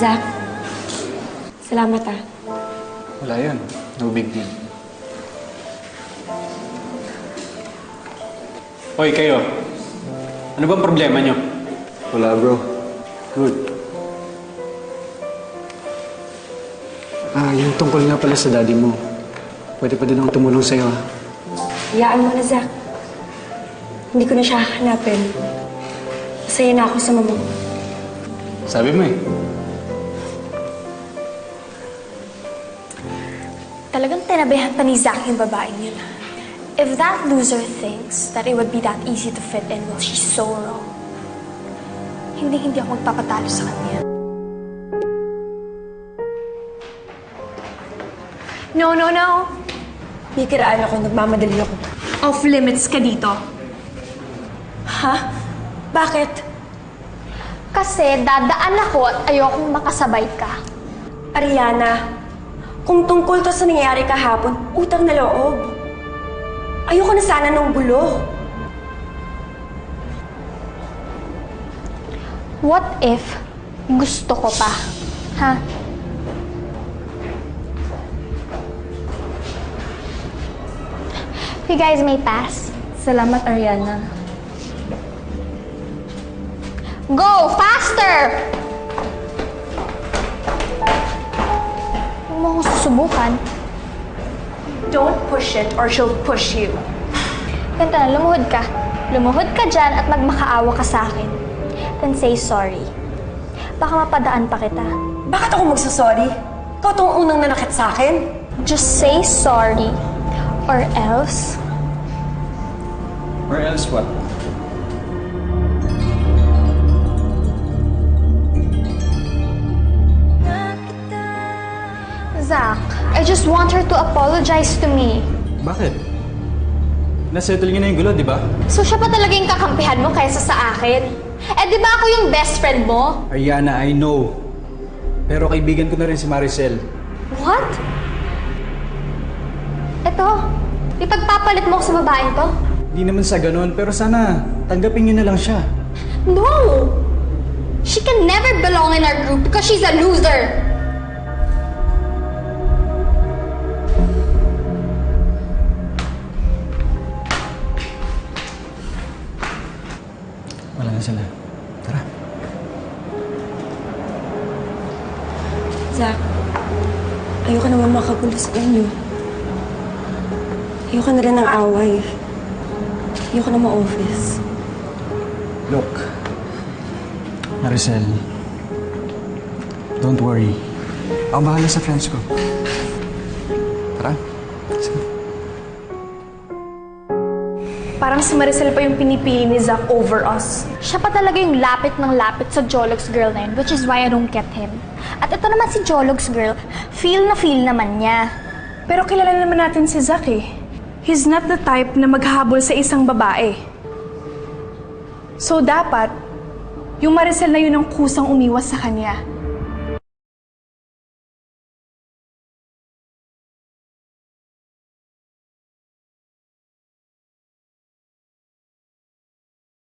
Zach, salamat ah. Wala yun. No big deal. Hoy, kayo. Ano bang problema nyo? Wala, bro. Good. Yung tungkol nga pala sa daddy mo. Pwede pa din akong tumulong sa'yo, ha? Hayaan mo na, Zach. Hindi ko na siya hahanapin. Masaya na ako sa mama ko. Sabi mo eh. Talagang tinabihan pa ni Zach yung babaeng yun. If that loser thinks that it would be that easy to fit in, well, she's so wrong. Hindi ako magpapatalo sa kanya. No. May kiraan ako, nagmamadali ako. Off limits ka dito. Ha? Bakit? Kasi dadaan ako at ayokong makasabay ka. Ariana, kung tungkol to sa nangyayari kahapon, utang na loob. Ayoko na sana ng gulo. What if gusto ko pa? Ha? You guys may pass. Salamat, Ariana. Go! Faster! Huwag mo akong susubukan. Don't push it or she'll push you. Ganito na, lumuhod ka. Lumuhod ka dyan at magmakaawa ka sa akin. Then say sorry. Baka mapadaan pa kita. Bakit ako magsasorry? Ikaw tong unang nanakit sa akin. Just say sorry. Or else... Or else what? Zach, I just want her to apologize to me. Bakit? Nasettle niyo na yung gulo, di ba? So siya pa talaga yung kakampihan mo kaysa sa akin? Eh di ba ako yung best friend mo? Ariana, I know. Pero kaibigan ko na rin si Maricel. What? Eto, ipagpapalit mo ako sa babaeng to? Di naman sa ganun, pero sana tanggapin niyo na lang siya. No! She can never belong in our group because she's a loser! Wala na sila. Tara. Zach, ayoko naman makagulo sa inyo. Ayoko na rin ng away. Ayoko na ma-office. Look, Maricel, don't worry. Ako bahala sa friends ko. Tara. Sige. Parang si Maricel pa yung pinipili ni Zach over us. Siya pa talaga yung lapit ng lapit sa Jologs girl na yun, which is why I don't get him. At ito naman si Jologs girl, feel naman niya. Pero kilala naman natin si Zach eh. He's not the type na maghahabol sa isang babae. So dapat, yung Maricel na yun ang kusang umiwas sa kanya.